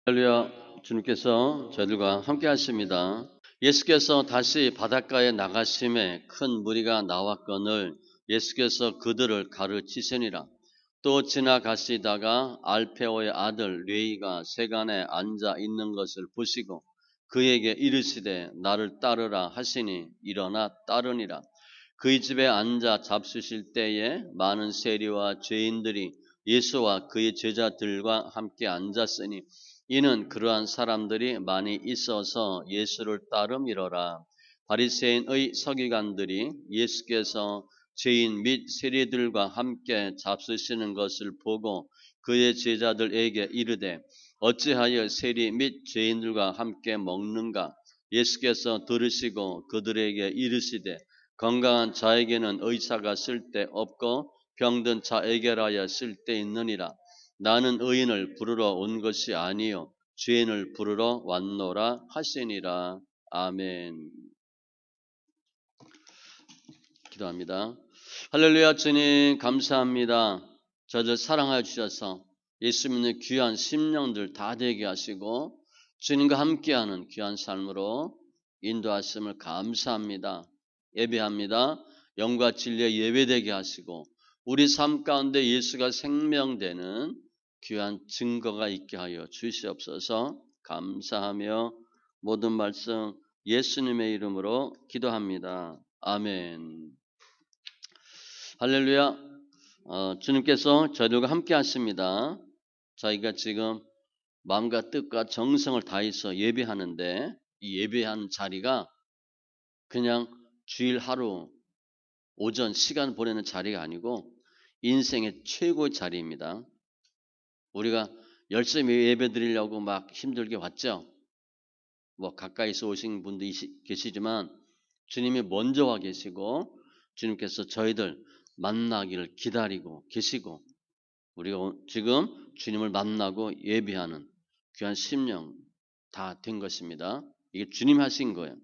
할렐루야. 주님께서 저희들과 함께 하십니다. 예수께서 다시 바닷가에 나가심에 큰 무리가 나왔거늘 예수께서 그들을 가르치시니라. 또 지나가시다가 알페오의 아들 뢰이가 세간에 앉아 있는 것을 보시고 그에게 이르시되 나를 따르라 하시니 일어나 따르니라. 그의 집에 앉아 잡수실 때에 많은 세리와 죄인들이 예수와 그의 제자들과 함께 앉았으니 이는 그러한 사람들이 많이 있어서 예수를 따름이러라. 바리새인의 서기관들이 예수께서 죄인 및 세리들과 함께 잡수시는 것을 보고 그의 제자들에게 이르되 어찌하여 세리 및 죄인들과 함께 먹는가? 예수께서 들으시고 그들에게 이르시되 건강한 자에게는 의사가 쓸데없고 병든 자에게라야 쓸데있느니라. 나는 의인을 부르러 온 것이 아니요 죄인을 부르러 왔노라 하시니라. 아멘. 기도합니다. 할렐루야. 주님 감사합니다. 저를 사랑하여 주셔서 예수 믿는 귀한 심령들 다 되게 하시고 주님과 함께하는 귀한 삶으로 인도하심을 감사합니다. 예배합니다. 영과 진리에 예배되게 하시고 우리 삶 가운데 예수가 생명되는 귀한 증거가 있게 하여 주시옵소서. 감사하며 모든 말씀 예수님의 이름으로 기도합니다. 아멘. 할렐루야. 주님께서 저희들과 함께 하십니다. 저희가 지금 마음과 뜻과 정성을 다해서 예배하는데 이 예배하는 자리가 그냥 주일 하루 오전 시간 보내는 자리가 아니고 인생의 최고의 자리입니다. 우리가 열심히 예배 드리려고 막 힘들게 왔죠. 뭐 가까이서 오신 분도 계시지만 주님이 먼저 와 계시고 주님께서 저희들 만나기를 기다리고 계시고 우리가 지금 주님을 만나고 예배하는 귀한 심령 다 된 것입니다. 이게 주님 하신 거예요.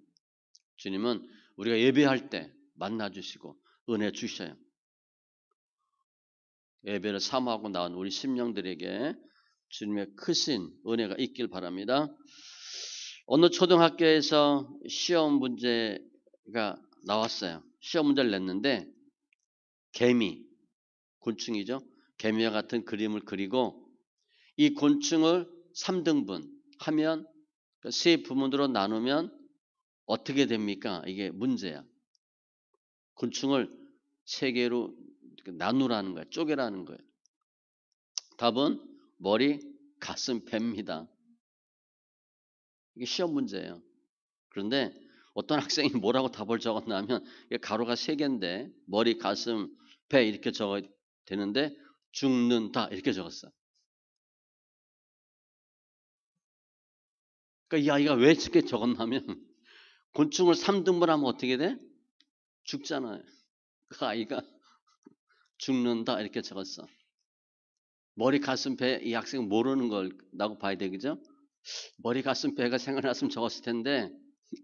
주님은 우리가 예배할 때 만나주시고 은혜 주셔요. 예배를 사모하고 나온 우리 심령들에게 주님의 크신 은혜가 있길 바랍니다. 어느 초등학교에서 시험 문제가 나왔어요. 시험 문제를 냈는데 개미, 곤충이죠. 개미와 같은 그림을 그리고 이 곤충을 3등분 하면 세 부문으로 나누면 어떻게 됩니까? 이게 문제야. 곤충을 세 개로 나누라는 거야. 쪼개라는 거예요. 답은 머리, 가슴, 배입니다. 이게 시험 문제예요. 그런데 어떤 학생이 뭐라고 답을 적었냐면 가로가 세 개인데 머리, 가슴, 배 이렇게 적어야 되는데 죽는다 이렇게 적었어. 그러니까 이 아이가 왜 이렇게 적었냐면 곤충을 3등분 하면 어떻게 돼? 죽잖아요. 그 아이가 죽는다 이렇게 적었어. 머리, 가슴, 배 이 학생은 모르는 걸라고 봐야 되겠죠? 머리, 가슴, 배가 생각났으면 적었을 텐데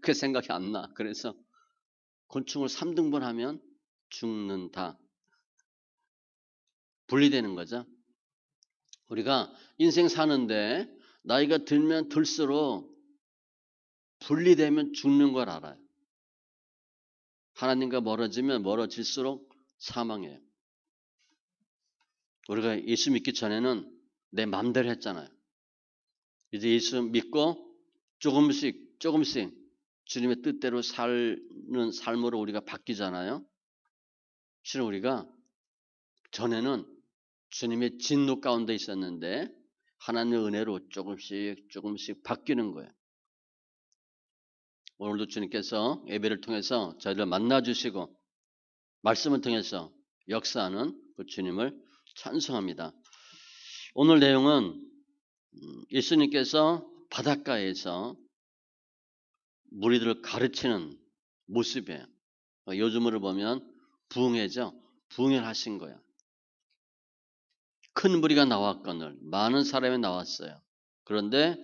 그 생각이 안 나. 그래서 곤충을 3등분 하면 죽는다. 분리되는 거죠. 우리가 인생 사는데 나이가 들면 들수록 분리되면 죽는 걸 알아요. 하나님과 멀어지면 멀어질수록 사망해요. 우리가 예수 믿기 전에는 내 마음대로 했잖아요. 이제 예수 믿고 조금씩 주님의 뜻대로 사는 삶으로 우리가 바뀌잖아요. 실은 우리가 전에는 주님의 진노 가운데 있었는데 하나님의 은혜로 조금씩 바뀌는 거예요. 오늘도 주님께서 예배를 통해서 저희를 만나주시고 말씀을 통해서 역사하는 그 주님을 찬송합니다. 오늘 내용은 예수님께서 바닷가에서 무리들을 가르치는 모습이에요. 요즘으로 보면 부흥회죠. 부흥회를 하신 거예요. 큰 무리가 나왔거늘 많은 사람이 나왔어요. 그런데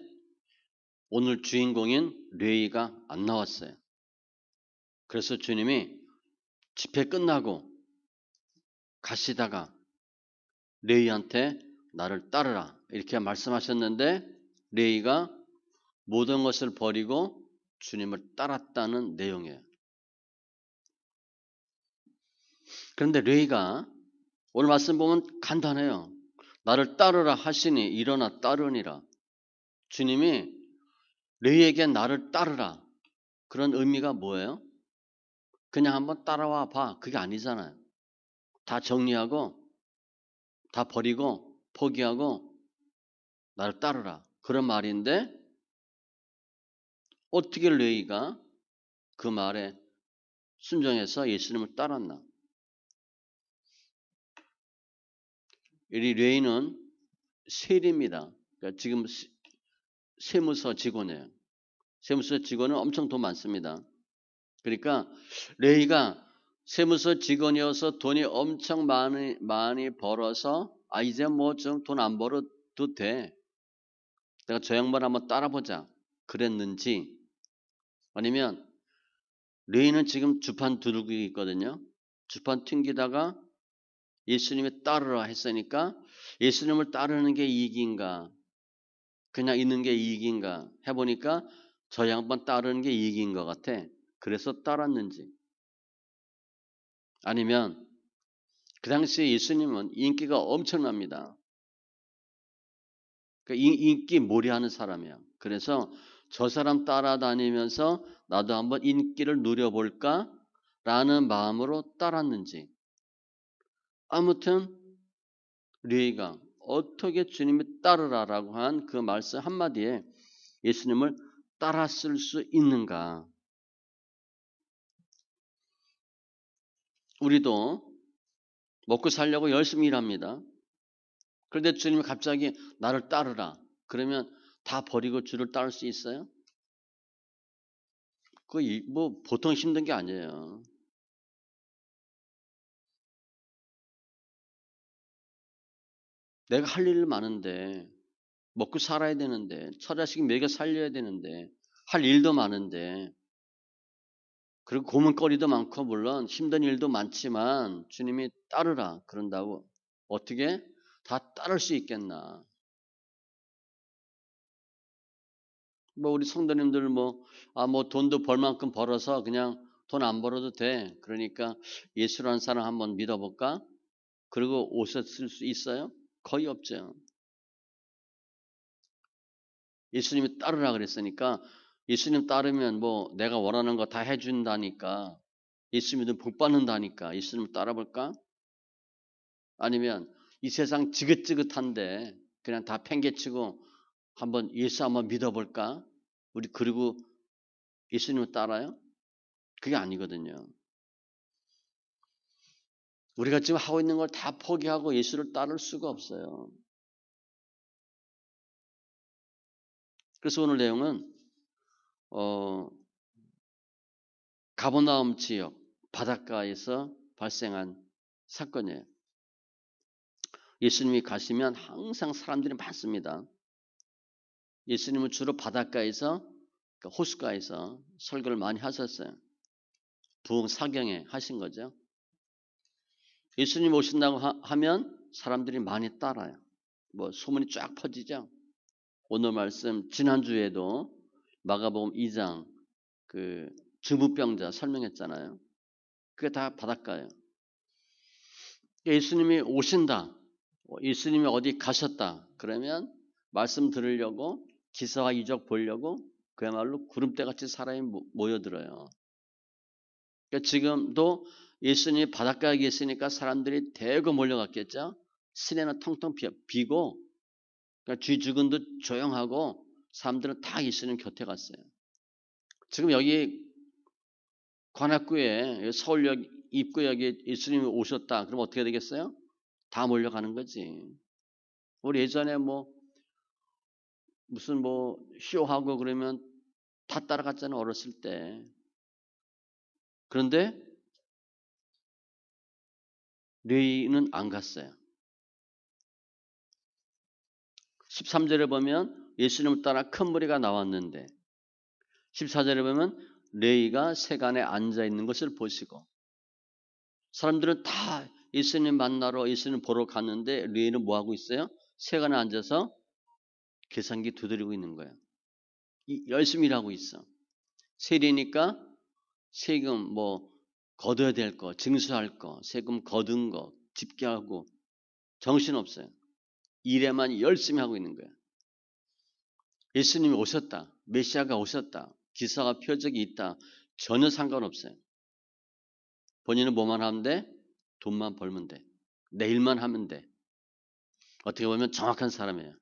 오늘 주인공인 뢰이가 안 나왔어요. 그래서 주님이 집회 끝나고 가시다가 뢰이한테 나를 따르라 이렇게 말씀하셨는데 레위가 모든 것을 버리고 주님을 따랐다는 내용이에요. 그런데 레위가 오늘 말씀 보면 간단해요. 나를 따르라 하시니 일어나 따르니라. 주님이 레위에게 나를 따르라. 그런 의미가 뭐예요? 그냥 한번 따라와 봐. 그게 아니잖아요. 다 정리하고 다 버리고 포기하고 나를 따르라. 그런 말인데 어떻게 레위가 그 말에 순종해서 예수님을 따랐나? 이 레위는 세리입니다. 그러니까 지금 세무서 직원이에요. 세무서 직원은 엄청 돈 많습니다. 그러니까 레위가 세무서 직원이어서 돈이 엄청 많이 벌어서 이제 뭐 좀 돈 안 벌어도 돼. 내가 저 양반 한번 따라보자. 그랬는지 아니면 레위는 지금 주판 두르고 있거든요. 주판 튕기다가 예수님이 따르라 했으니까 예수님을 따르는 게 이익인가 그냥 있는 게 이익인가 해보니까 저 양반 따르는 게 이익인 것 같아. 그래서 따랐는지 아니면 그 당시에 예수님은 인기가 엄청납니다. 그러니까 인기 몰이하는 사람이야. 그래서 저 사람 따라다니면서 나도 한번 인기를 누려볼까? 라는 마음으로 따랐는지 아무튼 레위가 어떻게 주님이 따르라라고 한 그 말씀 한마디에 예수님을 따랐을 수 있는가? 우리도 먹고 살려고 열심히 일합니다. 그런데 주님이 갑자기 나를 따르라. 그러면 다 버리고 주를 따를 수 있어요? 그 뭐 보통 힘든 게 아니에요. 내가 할 일 많은데 먹고 살아야 되는데 처자식 먹여 살려야 되는데 할 일도 많은데 그리고 고민거리도 많고 물론 힘든 일도 많지만 주님이 따르라 그런다고 어떻게 다 따를 수 있겠나? 뭐 우리 성도님들 뭐 돈도 벌 만큼 벌어서 그냥 돈 안 벌어도 돼. 그러니까 예수라는 사람 한번 믿어볼까? 그리고 오셨을 수 있어요? 거의 없죠. 예수님이 따르라 그랬으니까 예수님 따르면 뭐 내가 원하는 거 다 해준다니까 예수님은 복 받는다니까 예수님 따라볼까? 아니면 이 세상 지긋지긋한데 그냥 다 팽개치고 한번 예수 한번 믿어볼까? 우리 그리고 예수님을 따라요? 그게 아니거든요. 우리가 지금 하고 있는 걸 다 포기하고 예수를 따를 수가 없어요. 그래서 오늘 내용은 가버나움 지역 바닷가에서 발생한 사건이에요. 예수님이 가시면 항상 사람들이 많습니다. 예수님은 주로 바닷가에서 호숫가에서 설교를 많이 하셨어요. 부흥 사경에 하신 거죠. 예수님 오신다고 하면 사람들이 많이 따라요. 뭐 소문이 쫙 퍼지죠. 오늘 말씀 지난주에도 마가복음 2장 그 중풍병자 설명했잖아요. 그게 다 바닷가예요. 예수님이 오신다. 예수님이 어디 가셨다. 그러면 말씀 들으려고 기사와 이적 보려고 그야말로 구름대같이 사람이 모여들어요. 그러니까 지금도 예수님이 바닷가에 계시니까 사람들이 대거 몰려갔겠죠. 시내는 텅텅 비고 그러니까 쥐죽은듯 조용하고 사람들은 다 예수님 곁에 갔어요. 지금 여기 관악구에 서울역 입구역에 예수님이 오셨다. 그럼 어떻게 되겠어요? 다 몰려가는 거지. 우리 예전에 무슨 쇼하고 그러면 다 따라갔잖아 어렸을 때. 그런데 레위는 안 갔어요. 13절에 보면 예수님을 따라 큰 무리가 나왔는데 14절에 보면 레위가 세간에 앉아 있는 것을 보시고 사람들은 다 예수님 만나러 예수님 보러 갔는데 레위는 뭐 하고 있어요? 세간에 앉아서 계산기 두드리고 있는 거야. 열심히 일하고 있어. 세리니까 세금 뭐 거둬야 될 거, 징수할 거, 세금 거둔 거, 집계하고 정신없어요. 일에만 열심히 하고 있는 거야. 예수님이 오셨다. 메시아가 오셨다. 기사가 표적이 있다. 전혀 상관없어요. 본인은 뭐만 하면 돼? 돈만 벌면 돼. 내 일만 하면 돼. 어떻게 보면 정확한 사람이에요.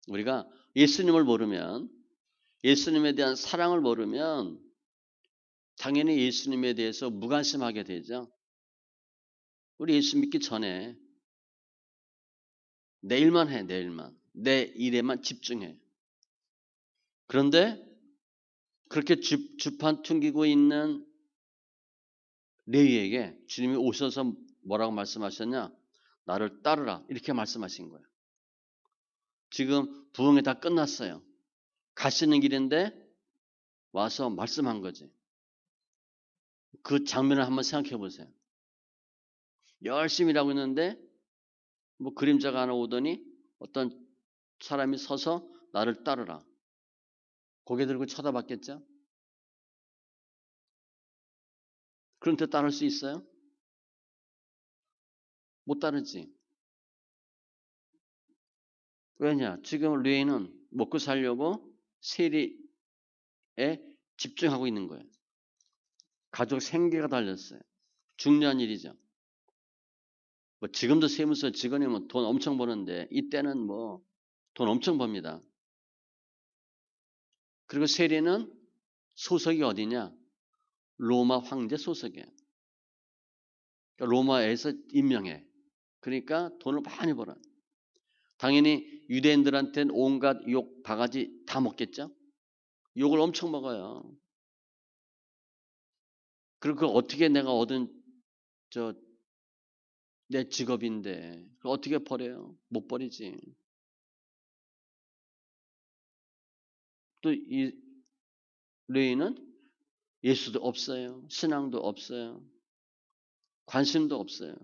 우리가 예수님을 모르면, 예수님에 대한 사랑을 모르면 당연히 예수님에 대해서 무관심하게 되죠. 우리 예수 믿기 전에 내 일만 해, 내 일만. 내 일에만 집중해. 그런데 그렇게 주판 퉁기고 있는 레위에게 주님이 오셔서 뭐라고 말씀하셨냐? 나를 따르라. 이렇게 말씀하신 거예요. 지금 부흥이 다 끝났어요. 가시는 길인데 와서 말씀한 거지. 그 장면을 한번 생각해 보세요. 열심히 일하고 있는데 뭐 그림자가 하나 오더니 어떤 사람이 서서 나를 따르라. 고개 들고 쳐다봤겠죠? 그런데 따를 수 있어요? 못 따르지. 왜냐? 지금 레위는 먹고 살려고 세리에 집중하고 있는 거예요. 가족 생계가 달렸어요. 중요한 일이죠. 뭐 지금도 세무서 직원이면 돈 엄청 버는데 이때는 뭐 돈 엄청 법니다. 그리고 세리는 소속이 어디냐? 로마 황제 소속이에요. 그러니까 로마에서 임명해. 그러니까 돈을 많이 벌어요. 당연히 유대인들한테는 온갖 욕, 바가지 다 먹겠죠? 욕을 엄청 먹어요. 그리고 그걸 어떻게 내가 얻은 내 직업인데 그걸 어떻게 버려요? 못 버리지. 또 이 레위는 예수도 없어요. 신앙도 없어요. 관심도 없어요.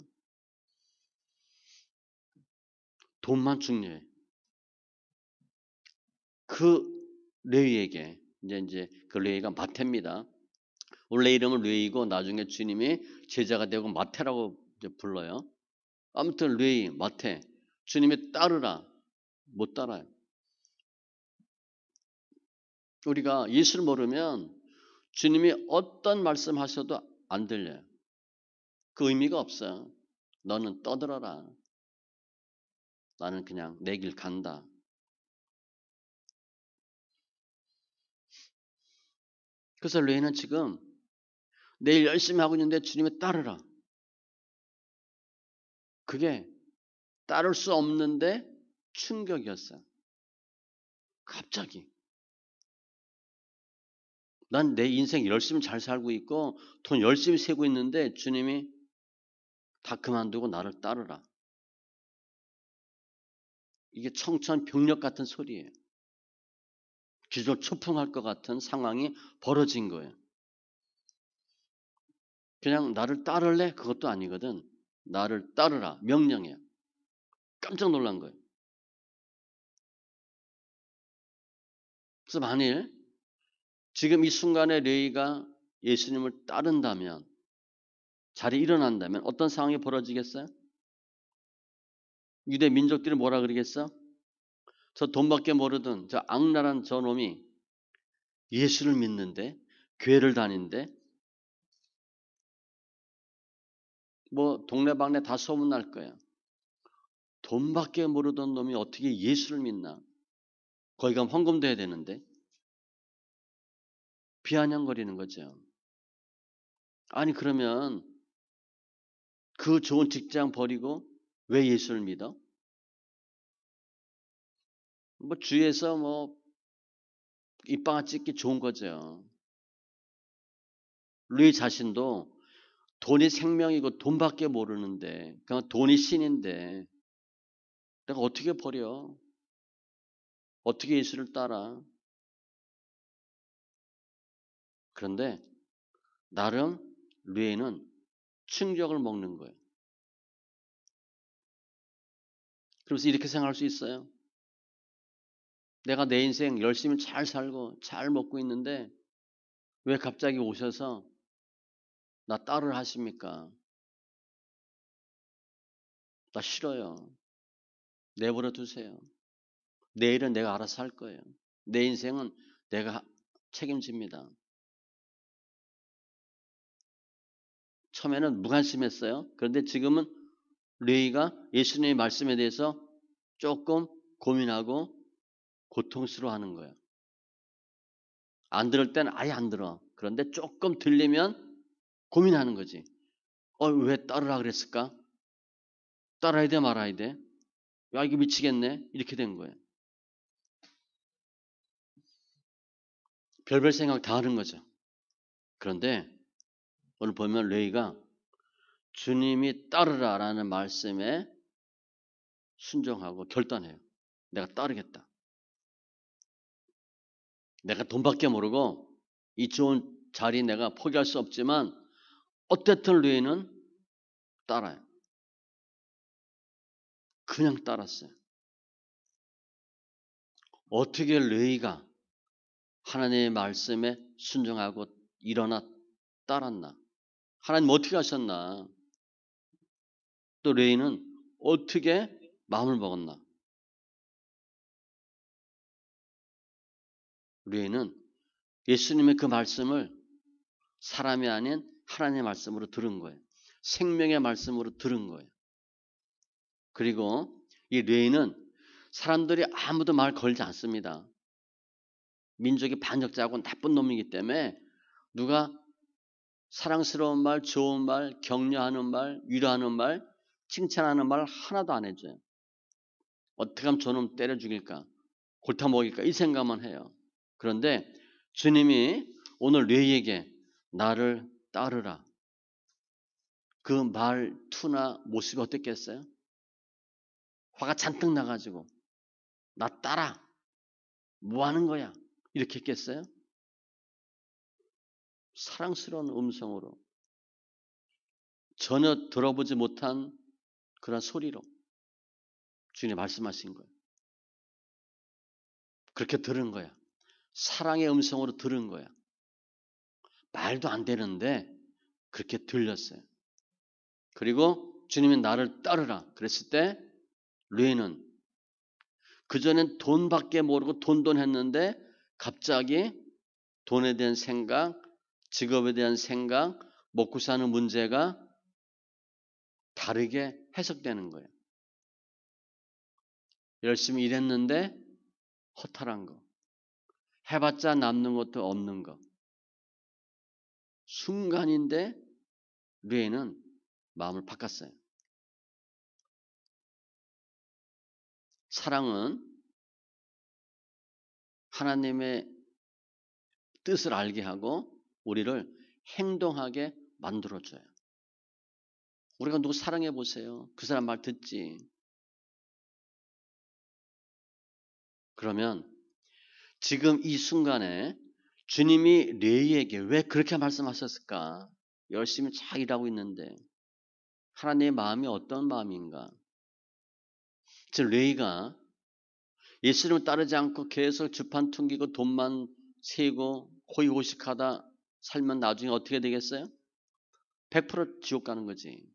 돈만 중요해. 그 레위에게 이제 그 레위가 마태입니다. 원래 이름은 레위고 나중에 주님이 제자가 되고 마태라고 이제 불러요. 아무튼 레위, 마태, 주님이 따르라. 못 따라요. 우리가 예수를 모르면 주님이 어떤 말씀하셔도 안 들려요. 그 의미가 없어요. 너는 떠들어라. 나는 그냥 내 길 간다. 그래서 레위는 지금 내일 열심히 하고 있는데 주님이 따르라. 그게 따를 수 없는데 충격이었어요. 갑자기. 난 내 인생 열심히 잘 살고 있고 돈 열심히 세고 있는데 주님이 다 그만두고 나를 따르라. 이게 청천벽력 같은 소리예요. 기절 초풍할 것 같은 상황이 벌어진 거예요. 그냥 나를 따를래? 그것도 아니거든. 나를 따르라. 명령이야. 깜짝 놀란 거예요. 그래서 만일 지금 이 순간에 레위가 예수님을 따른다면, 자리에 일어난다면 어떤 상황이 벌어지겠어요? 유대 민족들이 뭐라 그러겠어? 저 돈밖에 모르던 저 악랄한 저 놈이 예수를 믿는데, 교회를 다니는데, 뭐 동네방네 다 소문날 거야. 돈밖에 모르던 놈이 어떻게 예수를 믿나? 거기 가면 헌금돼야 되는데. 비아냥거리는 거죠. 아니 그러면 그 좋은 직장 버리고 왜 예수를 믿어? 뭐 주위에서 뭐 입방아 찍기 좋은 거죠. 루이 자신도 돈이 생명이고 돈밖에 모르는데, 그냥 돈이 신인데 내가 어떻게 버려? 어떻게 예수를 따라? 그런데 나름 루이는 충격을 먹는 거예요. 그래서 이렇게 생각할 수 있어요. 내가 내 인생 열심히 잘 살고 잘 먹고 있는데 왜 갑자기 오셔서 나 따를 하십니까? 나 싫어요. 내버려 두세요. 내일은 내가 알아서 할 거예요. 내 인생은 내가 책임집니다. 처음에는 무관심했어요. 그런데 지금은 레이가 예수님의 말씀에 대해서 조금 고민하고 고통스러워하는 거예요. 안 들을 때는 아예 안 들어. 그런데 조금 들리면 고민하는 거지. 왜 따르라 그랬을까? 따라야 돼 말아야 돼? 야 이거 미치겠네. 이렇게 된 거예요. 별별 생각 다 하는 거죠. 그런데 오늘 보면 레이가 주님이 따르라라는 말씀에 순종하고 결단해요. 내가 따르겠다. 내가 돈밖에 모르고 이 좋은 자리 내가 포기할 수 없지만 어쨌든 레이는 따라요. 그냥 따랐어요. 어떻게 레이가 하나님의 말씀에 순종하고 일어나 따랐나? 하나님 어떻게 하셨나? 또 레이는 어떻게 마음을 먹었나? 레이는 예수님의 그 말씀을 사람이 아닌 하나님의 말씀으로 들은 거예요. 생명의 말씀으로 들은 거예요. 그리고 이 레이는 사람들이 아무도 말 걸지 않습니다. 민족이 반역자고 나쁜 놈이기 때문에 누가 사랑스러운 말, 좋은 말, 격려하는 말, 위로하는 말, 칭찬하는 말 하나도 안 해줘요. 어떻게 하면 저놈 때려 죽일까? 골타 먹일까? 이 생각만 해요. 그런데 주님이 오늘 레이에게 나를 따르라. 그 말투나 모습이 어땠겠어요? 화가 잔뜩 나가지고 나 따라. 뭐 하는 거야? 이렇게 했겠어요? 사랑스러운 음성으로 전혀 들어보지 못한 그런 소리로 주님이 말씀하신 거예요. 그렇게 들은 거야. 사랑의 음성으로 들은 거야. 말도 안 되는데 그렇게 들렸어요. 그리고 주님이 나를 따르라 그랬을 때 레이는 그전엔 돈밖에 모르고 돈돈 했는데 갑자기 돈에 대한 생각, 직업에 대한 생각, 먹고 사는 문제가 다르게 해석되는 거예요. 열심히 일했는데 허탈한 거. 해봤자 남는 것도 없는 거. 순간인데 레이는 마음을 바꿨어요. 사랑은 하나님의 뜻을 알게 하고 우리를 행동하게 만들어줘요. 우리가 누구 사랑해 보세요. 그 사람 말 듣지. 그러면 지금 이 순간에 주님이 레이에게 왜 그렇게 말씀하셨을까? 열심히 잘 일하고 있는데 하나님의 마음이 어떤 마음인가? 즉 레이가 예수님을 따르지 않고 계속 주판 퉁기고 돈만 세고 호의호식하다 살면 나중에 어떻게 되겠어요? 100% 지옥 가는 거지.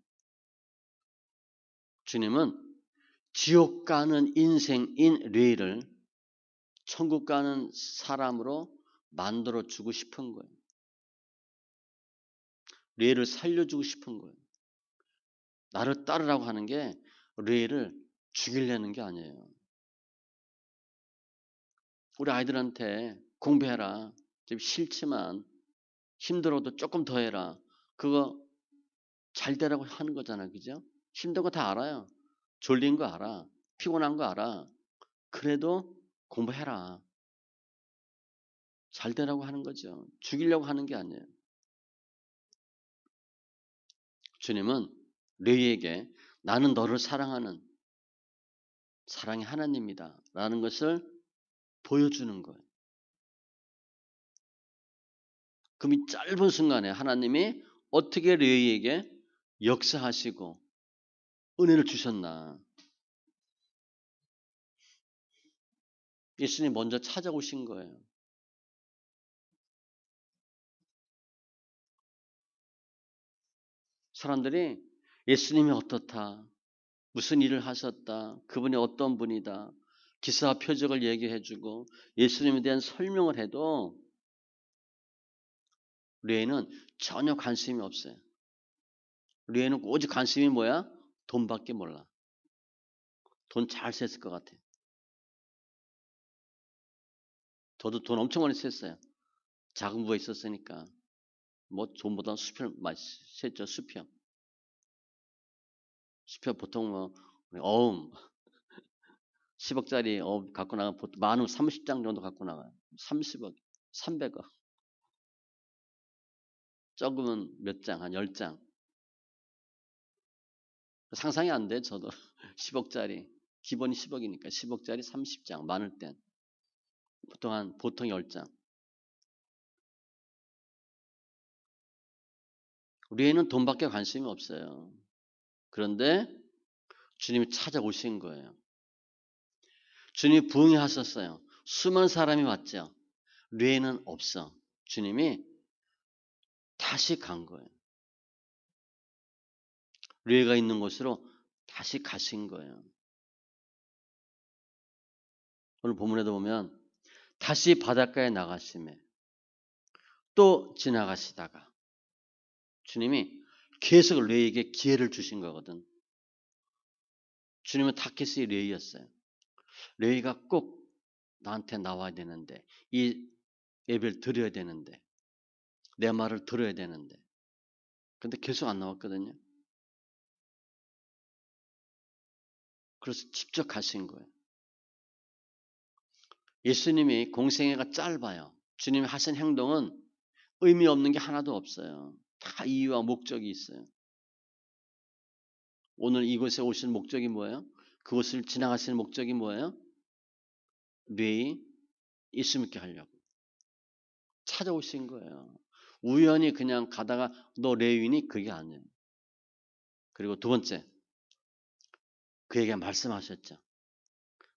주님은 지옥 가는 인생인 레이를 천국 가는 사람으로 만들어 주고 싶은 거예요. 레이를 살려주고 싶은 거예요. 나를 따르라고 하는 게 레이를 죽이려는 게 아니에요. 우리 아이들한테 공부해라. 좀 싫지만 힘들어도 조금 더 해라. 그거 잘 되라고 하는 거잖아. 그죠? 힘든 거 다 알아요. 졸린 거 알아. 피곤한 거 알아. 그래도 공부해라. 잘 되라고 하는 거죠. 죽이려고 하는 게 아니에요. 주님은 레이에게 나는 너를 사랑하는 사랑의 하나님이다 라는 것을 보여주는 거예요. 그럼 이 짧은 순간에 하나님이 어떻게 레이에게 역사하시고 은혜를 주셨나. 예수님 먼저 찾아오신 거예요. 사람들이 예수님이 어떻다, 무슨 일을 하셨다, 그분이 어떤 분이다, 기사 표적을 얘기해주고 예수님에 대한 설명을 해도 우리에는 전혀 관심이 없어요. 우리에는 오직 관심이 뭐야? 돈밖에 몰라. 돈 잘 셌을 것 같아. 저도 돈 엄청 많이 셌어요. 작은 부에 있었으니까. 뭐 돈보다 수표 많이 셌죠. 수표 보통 뭐 어음 10억짜리 갖고 나가 보통 많으면 30장 정도 갖고 나가요. 30억, 300억. 적으면 몇 장, 한 10장. 상상이 안 돼, 저도. 10억짜리. 기본이 10억이니까 10억짜리 30장, 많을 땐. 보통 10장. 우리에는 돈밖에 관심이 없어요. 그런데 주님이 찾아오신 거예요. 주님이 부응하셨어요. 수많은 사람이 왔죠. 뇌에는 없어. 주님이 다시 간 거예요. 뇌가 있는 곳으로 다시 가신 거예요. 오늘 본문에도 보면 다시 바닷가에 나가심에 또 지나가시다가 주님이 계속 레이에게 기회를 주신 거거든. 주님은 타켓이 레이였어요. 레이가 꼭 나한테 나와야 되는데 이 예배를 드려야 되는데 내 말을 들어야 되는데 근데 계속 안 나왔거든요. 그래서 직접 가신 거예요. 예수님이 공생애가 짧아요. 주님이 하신 행동은 의미 없는 게 하나도 없어요. 다 이유와 목적이 있어요. 오늘 이곳에 오신 목적이 뭐예요? 그곳을 지나가시는 목적이 뭐예요? 뇌에 예수 믿게 하려고 찾아오신 거예요. 우연히 그냥 가다가 너 레위니? 그게 아니에요. 그리고 두 번째, 그에게 말씀하셨죠.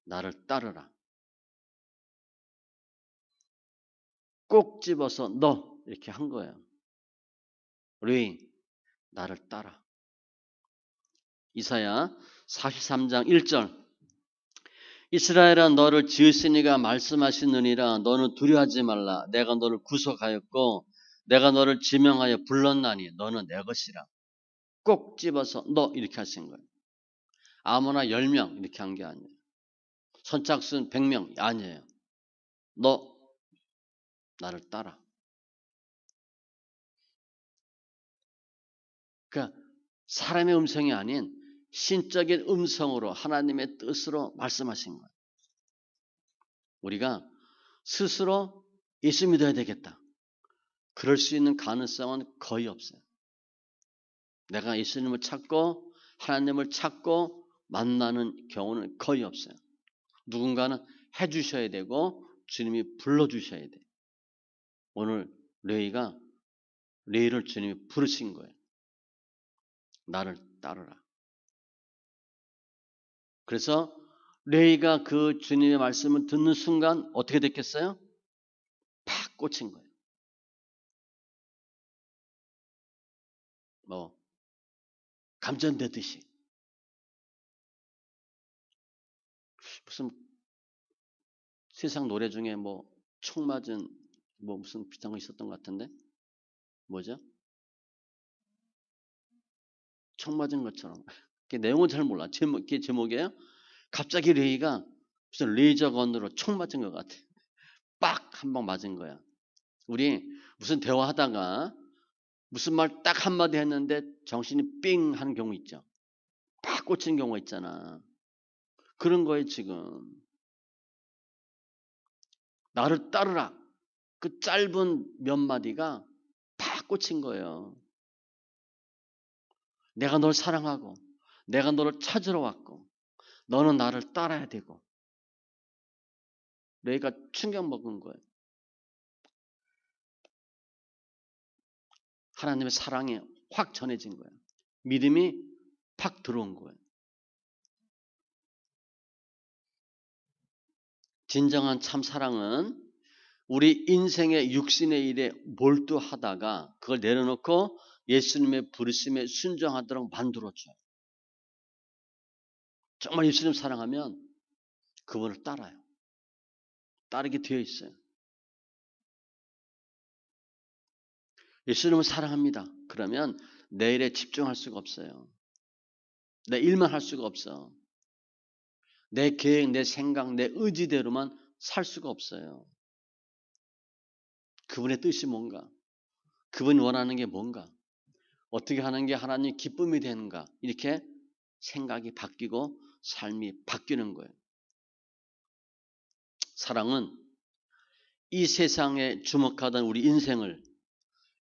나를 따르라. 꼭 집어서 너 이렇게 한 거예요. 레위, 나를 따라. 이사야 43장 1절 이스라엘아 너를 지으시니가 말씀하시느니라 너는 두려워하지 말라 내가 너를 구속하였고 내가 너를 지명하여 불렀나니 너는 내 것이라 꼭 집어서 너 이렇게 하신 거예요. 아무나 10명 이렇게 한 게 아니에요. 선착순 100명 아니에요. 너 나를 따라. 그러니까 사람의 음성이 아닌 신적인 음성으로 하나님의 뜻으로 말씀하신 거예요. 우리가 스스로 예수 믿어야 되겠다. 그럴 수 있는 가능성은 거의 없어요. 내가 예수님을 찾고 하나님을 찾고 만나는 경우는 거의 없어요. 누군가는 해주셔야 되고 주님이 불러주셔야 돼요. 오늘 레이를 주님이 부르신 거예요. 나를 따르라. 그래서 레이가 그 주님의 말씀을 듣는 순간 어떻게 됐겠어요? 팍 꽂힌 거예요. 뭐 감전되듯이. 무슨 세상 노래 중에 뭐 총 맞은 뭐 무슨 비슷한 거 있었던 것 같은데 뭐죠? 총 맞은 것처럼. 그 내용은 잘 몰라. 그게 제목이에요. 갑자기 레이가 무슨 레이저건으로 총 맞은 것 같아. 빡 한 방 맞은 거야. 우리 무슨 대화하다가 무슨 말 딱 한마디 했는데 정신이 삥 하는 경우 있죠. 팍 꽂힌 경우가 있잖아. 그런 거에 지금 나를 따르라. 그 짧은 몇 마디가 팍 꽂힌 거예요. 내가 널 사랑하고 내가 너를 찾으러 왔고 너는 나를 따라야 되고 레이가 충격 먹은 거예요. 하나님의 사랑이 확 전해진 거예요. 믿음이 팍 들어온 거예요. 진정한 참 사랑은 우리 인생의 육신의 일에 몰두하다가 그걸 내려놓고 예수님의 부르심에 순종하도록 만들어줘요. 정말 예수님 사랑하면 그분을 따라요. 따르게 되어 있어요. 예수님을 사랑합니다. 그러면 내 일에 집중할 수가 없어요. 내 일만 할 수가 없어. 내 계획, 내 생각, 내 의지대로만 살 수가 없어요. 그분의 뜻이 뭔가? 그분이 원하는 게 뭔가? 어떻게 하는 게 하나님 기쁨이 되는가? 이렇게 생각이 바뀌고 삶이 바뀌는 거예요. 사랑은 이 세상에 주목하던 우리 인생을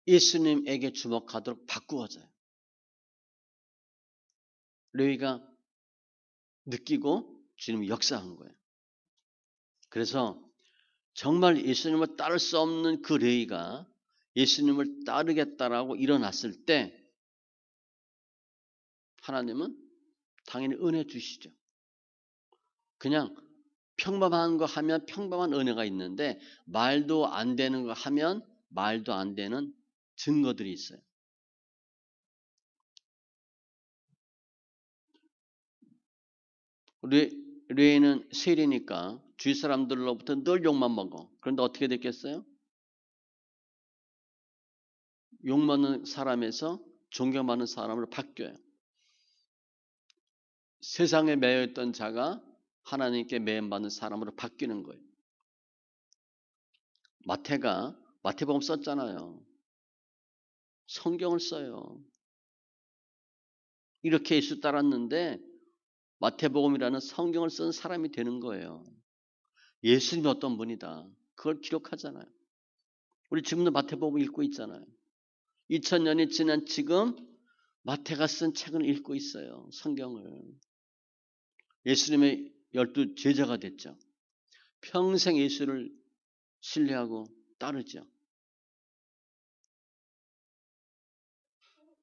예수님에게 주목하도록 바꾸어져요. 레위가 느끼고 주님이 역사한 거예요. 그래서 정말 예수님을 따를 수 없는 그 레위가 예수님을 따르겠다라고 일어났을 때 하나님은 당연히 은혜 주시죠. 그냥 평범한 거 하면 평범한 은혜가 있는데 말도 안 되는 거 하면 말도 안 되는 증거들이 있어요. 레위는 세리니까 주위 사람들로부터 늘 욕만 먹어. 그런데 어떻게 됐겠어요? 욕먹는 사람에서 존경받는 사람으로 바뀌어요. 세상에 매여있던 자가 하나님께 매임받는 사람으로 바뀌는 거예요. 마태가 마태복음 썼잖아요. 성경을 써요. 이렇게 예수 따랐는데 마태복음이라는 성경을 쓴 사람이 되는 거예요. 예수님이 어떤 분이다. 그걸 기록하잖아요. 우리 지금도 마태복음 읽고 있잖아요. 2000년이 지난 지금 마태가 쓴 책을 읽고 있어요. 성경을. 예수님의 12 제자가 됐죠. 평생 예수를 신뢰하고 따르죠.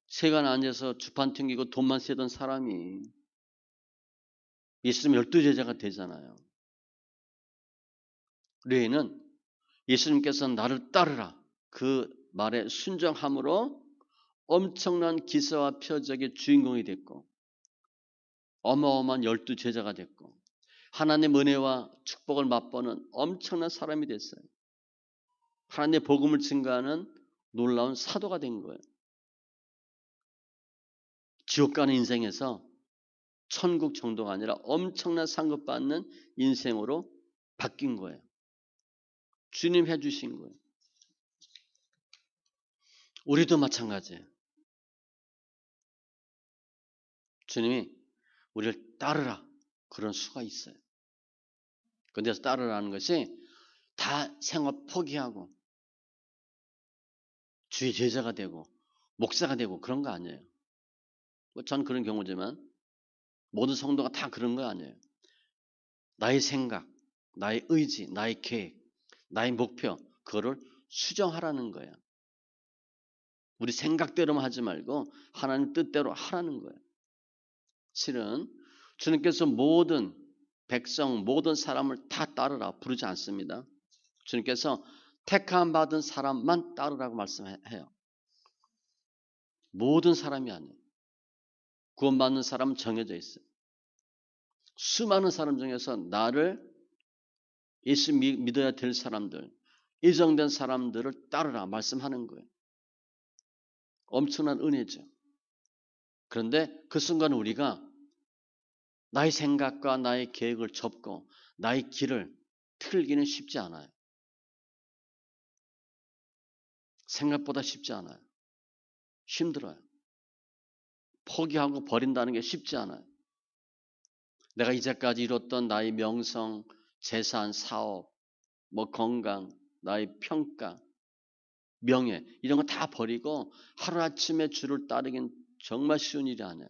세관 앉아서 주판 튕기고 돈만 세던 사람이 예수님 12 제자가 되잖아요. 레위는 예수님께서 나를 따르라 그 말에 순종함으로 엄청난 기사와 표적의 주인공이 됐고 어마어마한 12 제자가 됐고 하나님의 은혜와 축복을 맛보는 엄청난 사람이 됐어요. 하나님의 복음을 증거하는 놀라운 사도가 된 거예요. 지옥 가는 인생에서 천국 정도가 아니라 엄청난 상급받는 인생으로 바뀐 거예요. 주님 해주신 거예요. 우리도 마찬가지예요. 주님이 우리를 따르라 그런 수가 있어요. 그런데 따르라는 것이 다 생업 포기하고 주의 제자가 되고 목사가 되고 그런 거 아니에요. 전 그런 경우지만 모든 성도가 다 그런 거 아니에요. 나의 생각, 나의 의지, 나의 계획, 나의 목표 그거를 수정하라는 거예요. 우리 생각대로만 하지 말고 하나님 뜻대로 하라는 거예요. 실은 주님께서 모든 백성, 모든 사람을 다 따르라 부르지 않습니다. 주님께서 택함 받은 사람만 따르라고 말씀해요. 모든 사람이 아니에요. 구원받는 사람은 정해져 있어요. 수많은 사람 중에서 나를 예수 믿어야 될 사람들, 예정된 사람들을 따르라 말씀하는 거예요. 엄청난 은혜죠. 그런데 그 순간 우리가 나의 생각과 나의 계획을 접고 나의 길을 틀기는 쉽지 않아요. 생각보다 쉽지 않아요. 힘들어요. 포기하고 버린다는 게 쉽지 않아요. 내가 이제까지 이뤘던 나의 명성, 재산, 사업, 건강, 나의 평가, 명예 이런 거 다 버리고 하루아침에 주를 따르긴 정말 쉬운 일이 아니에요.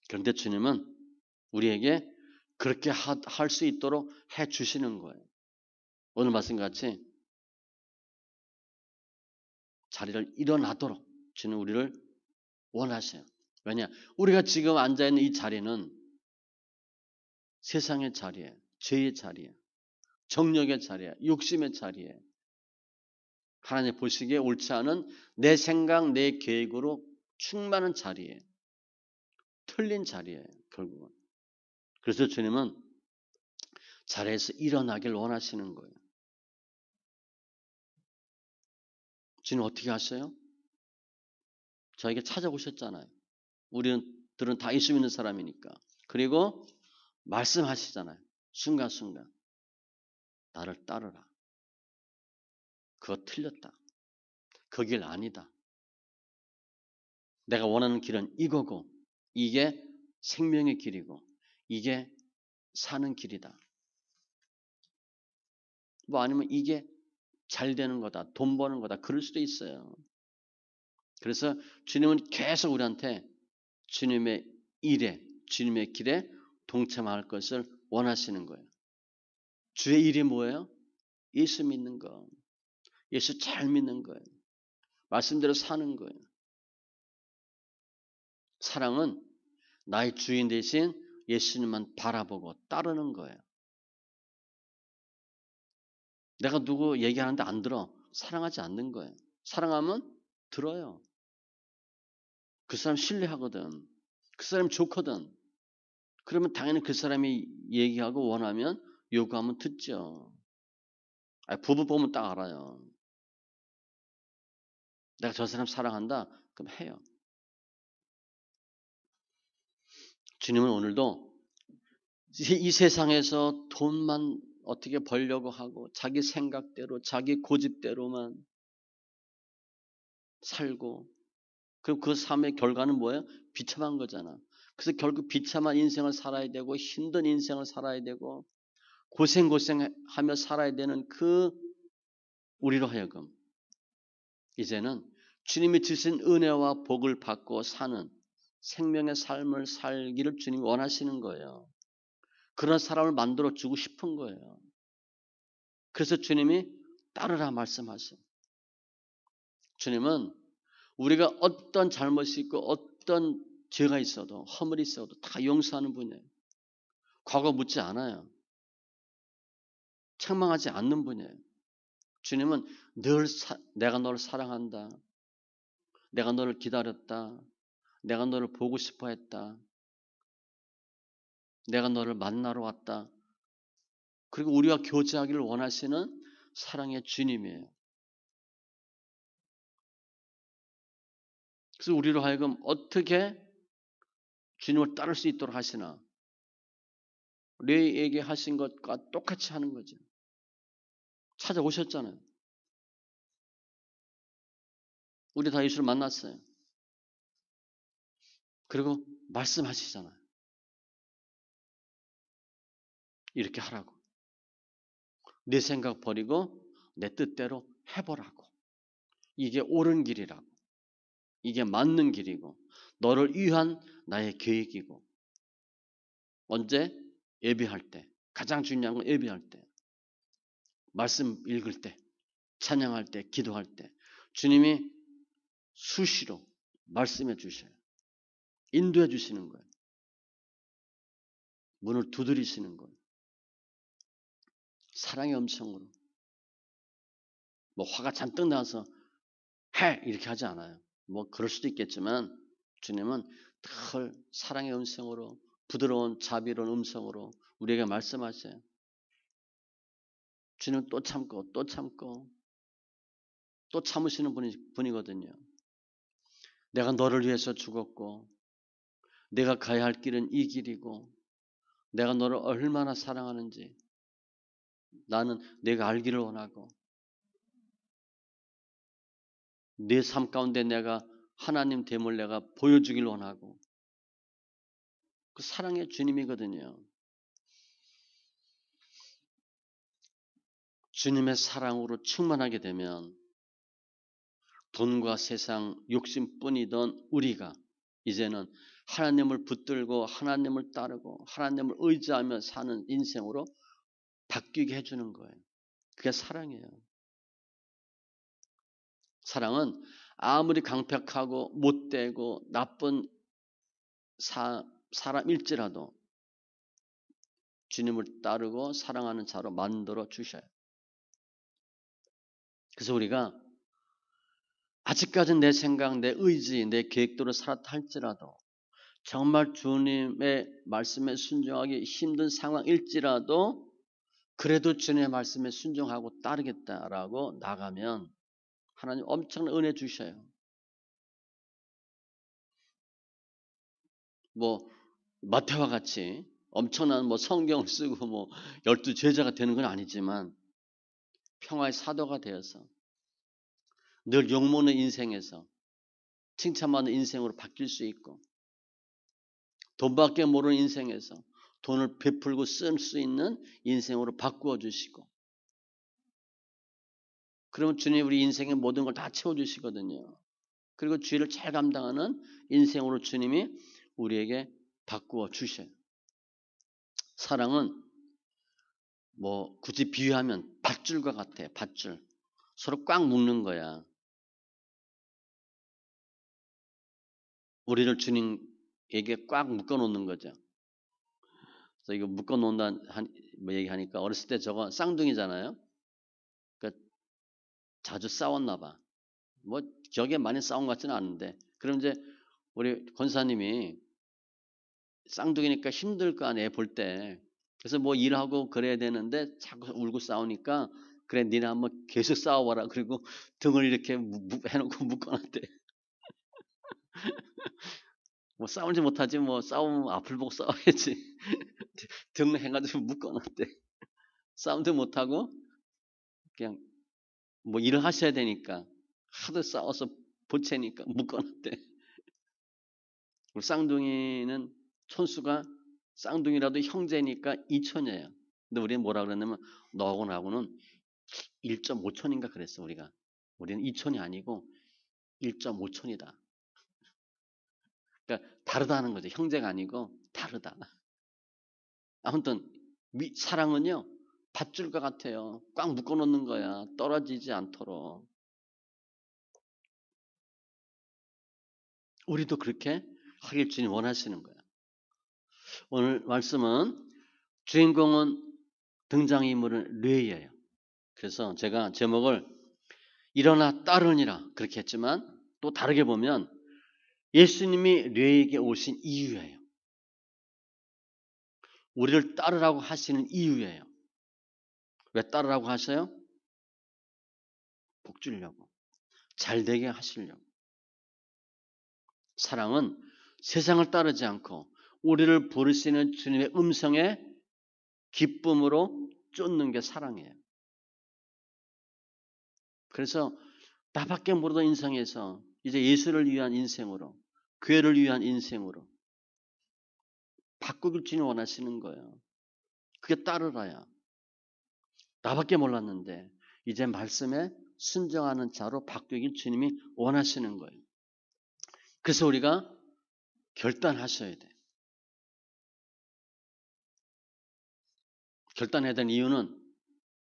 그런데 주님은 우리에게 그렇게 할 수 있도록 해 주시는 거예요. 오늘 말씀같이 자리를 일어나도록 주는 우리를 원하셔요. 왜냐? 우리가 지금 앉아있는 이 자리는 세상의 자리에, 죄의 자리에, 정욕의 자리에, 욕심의 자리에, 하나님 보시기에 옳지 않은 내 생각, 내 계획으로 충만한 자리에, 틀린 자리에 결국은. 그래서 주님은 자리에서 일어나길 원하시는 거예요. 주님 어떻게 하셔요? 저에게 찾아오셨잖아요. 우리들은 다 예수 믿는 사람이니까. 그리고 말씀하시잖아요. 순간순간. 나를 따르라. 그거 틀렸다. 그 길 아니다. 내가 원하는 길은 이거고 이게 생명의 길이고 이게 사는 길이다. 뭐 아니면 이게 잘 되는 거다. 돈 버는 거다. 그럴 수도 있어요. 그래서 주님은 계속 우리한테 주님의 일에, 주님의 길에 동참할 것을 원하시는 거예요. 주의 일이 뭐예요? 예수 믿는 거. 예수 잘 믿는 거예요. 말씀대로 사는 거예요. 사랑은 나의 주인 대신 예수님만 바라보고 따르는 거예요. 내가 누구 얘기하는데 안 들어. 사랑하지 않는 거예요. 사랑하면 들어요. 그 사람 신뢰하거든. 그 사람이 좋거든. 그러면 당연히 그 사람이 얘기하고 원하면 요구하면 듣죠. 부부 보면 딱 알아요. 내가 저 사람 사랑한다? 그럼 해요. 주님은 오늘도 이 세상에서 돈만 어떻게 벌려고 하고 자기 생각대로 자기 고집대로만 살고 그럼 그 삶의 결과는 뭐예요? 비참한 거잖아. 그래서 결국 비참한 인생을 살아야 되고 힘든 인생을 살아야 되고 고생하며 살아야 되는 그 우리로 하여금 이제는 주님이 주신 은혜와 복을 받고 사는 생명의 삶을 살기를 주님이 원하시는 거예요. 그런 사람을 만들어주고 싶은 거예요. 그래서 주님이 따르라 말씀하세요. 주님은 우리가 어떤 잘못이 있고 어떤 죄가 있어도 허물이 있어도 다 용서하는 분이에요. 과거 묻지 않아요. 책망하지 않는 분이에요. 주님은 늘 내가 너를 사랑한다. 내가 너를 기다렸다. 내가 너를 보고 싶어 했다. 내가 너를 만나러 왔다. 그리고 우리와 교제하기를 원하시는 사랑의 주님이에요. 그래서 우리로 하여금 어떻게 주님을 따를 수 있도록 하시나? 레이에게 하신 것과 똑같이 하는 거죠. 찾아오셨잖아요. 우리 다 예수를 만났어요. 그리고 말씀하시잖아요. 이렇게 하라고. 내 생각 버리고 내 뜻대로 해보라고. 이게 옳은 길이라고. 이게 맞는 길이고 너를 위한 나의 계획이고 언제? 예배할 때. 가장 중요한 건 예배할 때. 말씀 읽을 때. 찬양할 때. 기도할 때. 주님이 수시로 말씀해 주셔요. 인도해 주시는 거예요. 문을 두드리시는 거예요. 사랑의 음성으로. 뭐 화가 잔뜩 나서 해! 이렇게 하지 않아요. 뭐 그럴 수도 있겠지만 주님은 늘 사랑의 음성으로 부드러운 자비로운 음성으로 우리에게 말씀하세요. 주님은 또 참고 또 참고 또 참으시는 분이거든요. 내가 너를 위해서 죽었고 내가 가야 할 길은 이 길이고 내가 너를 얼마나 사랑하는지 나는 내가 알기를 원하고 내 삶 가운데 내가 하나님 됨을 내가 보여주길 원하고 그 사랑의 주님이거든요. 주님의 사랑으로 충만하게 되면 돈과 세상 욕심뿐이던 우리가 이제는 하나님을 붙들고 하나님을 따르고 하나님을 의지하며 사는 인생으로 바뀌게 해주는 거예요. 그게 사랑이에요. 사랑은 아무리 강팍하고 못되고 나쁜 사람일지라도 주님을 따르고 사랑하는 자로 만들어 주셔요. 그래서 우리가 아직까지는 내 생각, 내 의지, 내 계획대로 살았다 할지라도 정말 주님의 말씀에 순종하기 힘든 상황일지라도 그래도 주님의 말씀에 순종하고 따르겠다라고 나가면 하나님 엄청난 은혜 주셔요. 뭐 마태와 같이 엄청난 뭐 성경을 쓰고 뭐 12 제자가 되는 건 아니지만 평화의 사도가 되어서 늘 욕먹는 인생에서 칭찬받는 인생으로 바뀔 수 있고 돈밖에 모르는 인생에서 돈을 베풀고 쓸 수 있는 인생으로 바꾸어 주시고 그러면 주님이 우리 인생의 모든 걸 다 채워주시거든요. 그리고 주의를 잘 감당하는 인생으로 주님이 우리에게 바꾸어 주셔요. 사랑은 뭐 굳이 비유하면 밧줄과 같아. 밧줄. 서로 꽉 묶는 거야. 우리를 주님에게 꽉 묶어 놓는 거죠. 그래서 이거 묶어 놓는다는 뭐 얘기하니까 어렸을 때 저거 쌍둥이잖아요. 그러니까 자주 싸웠나 봐. 뭐 기억에 많이 싸운 것 같지는 않은데. 그럼 이제 우리 권사님이 쌍둥이니까 힘들 거 아니에요, 볼 때. 그래서 뭐 일하고 그래야 되는데 자꾸 울고 싸우니까 그래 니네 한번 계속 싸워봐라. 그리고 등을 이렇게 해놓고 묶어놨대. 뭐 싸우지 못하지 뭐 싸우면 앞을 보고 싸워야지. 등을 해가지고 묶어놨대. 싸움도 못하고 그냥 뭐 일을 하셔야 되니까 하도 싸워서 보채니까 묶어놨대. 우리 쌍둥이는 촌수가 쌍둥이라도 형제니까 2촌이에요. 근데 우리는 뭐라 그랬냐면 너하고 나하고는 1.5촌인가 그랬어 우리가. 우리는 2촌이 아니고 1.5촌이다. 그러니까 다르다는 거죠. 형제가 아니고 다르다. 아무튼 사랑은요 밧줄과 같아요. 꽉 묶어놓는 거야. 떨어지지 않도록. 우리도 그렇게 하길 주님 원하시는 거야. 오늘 말씀은 주인공은 등장인물은 레위예요. 그래서 제가 제목을 일어나 따르니라 그렇게 했지만 또 다르게 보면 예수님이 레위에게 오신 이유예요. 우리를 따르라고 하시는 이유예요. 왜 따르라고 하셔요? 복 주려고. 잘 되게 하시려고. 사랑은 세상을 따르지 않고 우리를 부르시는 주님의 음성에 기쁨으로 쫓는 게 사랑이에요. 그래서 나밖에 모르던 인생에서 이제 예수를 위한 인생으로 교회를 위한 인생으로 바꾸길 주님 원하시는 거예요. 그게 따르라야. 나밖에 몰랐는데 이제 말씀에 순종하는 자로 바뀌길 주님이 원하시는 거예요. 그래서 우리가 결단하셔야 돼. 결단해야 되는 이유는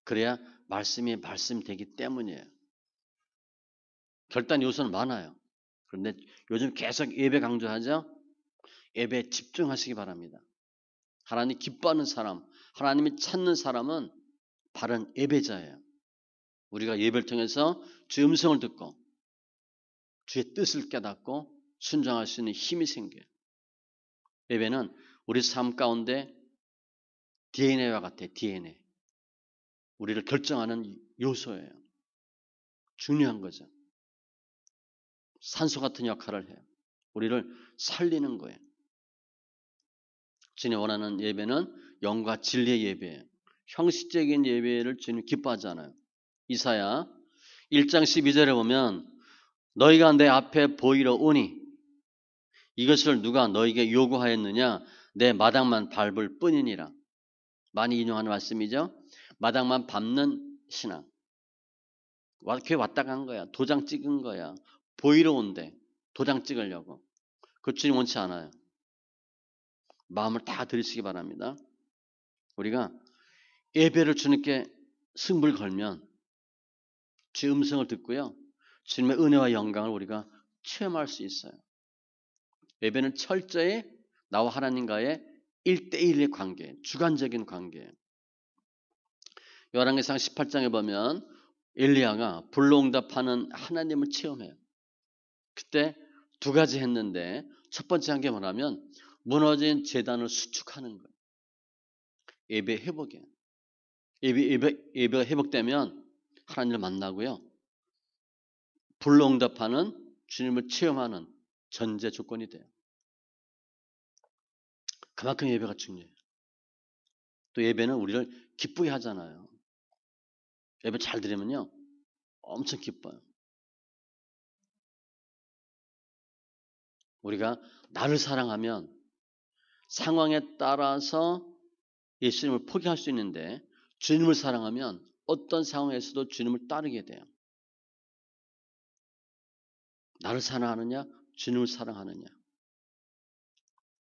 그래야 말씀이 말씀되기 때문이에요. 결단 요소는 많아요. 그런데 요즘 계속 예배 강조하죠? 예배에 집중하시기 바랍니다. 하나님 기뻐하는 사람, 하나님이 찾는 사람은 바른 예배자예요. 우리가 예배를 통해서 주의 음성을 듣고 주의 뜻을 깨닫고 순종할 수 있는 힘이 생겨요. 예배는 우리 삶 가운데 DNA와 같아요. DNA. 우리를 결정하는 요소예요. 중요한 거죠. 산소 같은 역할을 해요. 우리를 살리는 거예요. 주님 원하는 예배는 영과 진리의 예배예요. 형식적인 예배를 주님 기뻐하잖아요. 이사야 1장 12절에 보면 너희가 내 앞에 보이러 오니 이것을 누가 너희에게 요구하였느냐 내 마당만 밟을 뿐이니라. 많이 인용하는 말씀이죠. 마당만 밟는 신앙. 교회 왔다 간 거야. 도장 찍은 거야. 보이러 온대. 도장 찍으려고. 그 주님 원치 않아요. 마음을 다 들이시기 바랍니다. 우리가 예배를 주님께 승부를 걸면 주의 음성을 듣고요. 주님의 은혜와 영광을 우리가 체험할 수 있어요. 예배는 철저히 나와 하나님과의 1대1의 관계, 주관적인 관계. 열왕기상 18장에 보면 엘리야가 불로응답하는 하나님을 체험해요. 그때 두 가지 했는데 첫 번째 한 게 뭐냐면 무너진 제단을 수축하는 거예요. 예배 회복이에요. 예배가 회복되면 하나님을 만나고요. 불로응답하는 주님을 체험하는 전제 조건이 돼요. 그만큼 예배가 중요해요. 또 예배는 우리를 기쁘게 하잖아요. 예배 잘 드리면요. 엄청 기뻐요. 우리가 나를 사랑하면 상황에 따라서 예수님을 포기할 수 있는데 주님을 사랑하면 어떤 상황에서도 주님을 따르게 돼요. 나를 사랑하느냐, 주님을 사랑하느냐.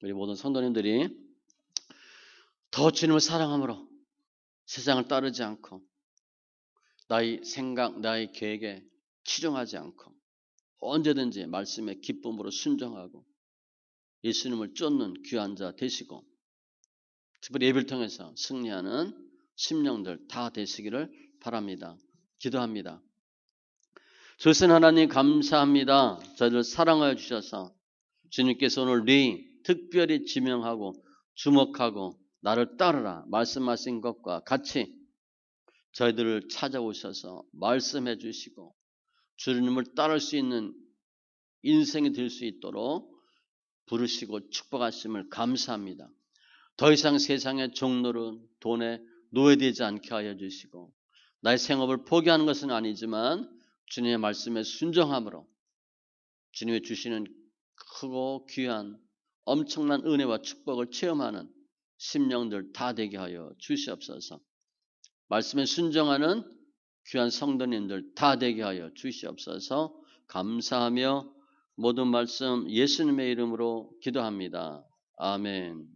우리 모든 성도님들이 더 주님을 사랑함으로 세상을 따르지 않고 나의 생각, 나의 계획에 치중하지 않고 언제든지 말씀의 기쁨으로 순종하고 예수님을 쫓는 귀한 자 되시고 특별히 예배를 통해서 승리하는 심령들 다 되시기를 바랍니다. 기도합니다. 주신 하나님 감사합니다. 저희를 사랑하여 주셔서 주님께서 오늘 특별히 지명하고 주목하고 나를 따르라 말씀하신 것과 같이 저희들을 찾아오셔서 말씀해 주시고 주님을 따를 수 있는 인생이 될 수 있도록 부르시고 축복하심을 감사합니다. 더 이상 세상의 종노릇, 돈에 노예되지 않게 하여 주시고 나의 생업을 포기하는 것은 아니지만 주님의 말씀에 순종함으로 주님이 주시는 크고 귀한 엄청난 은혜와 축복을 체험하는 심령들 다 되게 하여 주시옵소서. 말씀에 순종하는 귀한 성도님들 다 되게 하여 주시옵소서. 감사하며 모든 말씀 예수님의 이름으로 기도합니다. 아멘.